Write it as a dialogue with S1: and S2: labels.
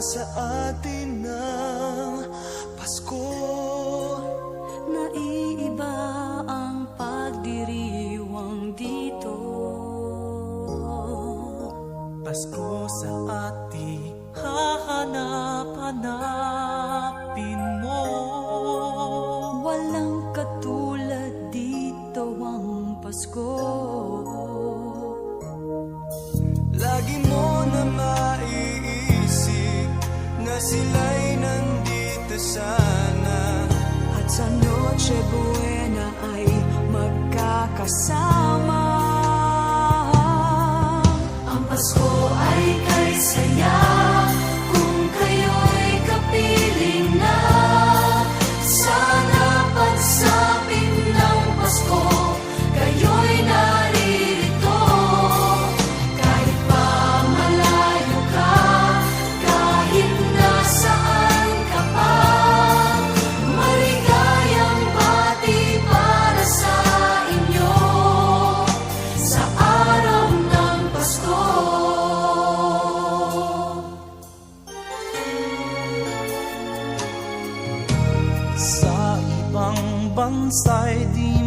S1: sa atin ng Pasko.
S2: Naiiba ang pagdiriwang dito.
S1: Pasko sa ating hahanap-hanapin mo.
S2: Walang katulad dito ang Pasko.
S1: Lagi mo na maiisip na sila'y nandito sana,
S2: At sa Noche Buena ay magkakasama. Ang Pasko ay kay saya kung kayo'y kapiling na. Sana pagsapit ng Pasko, kayo'y naririto. Kahit pa malayo ka, kahit nasaan ka pa, maligayang bati para sa inyo sa araw ng Pasko.
S1: sa ibang bansa'y di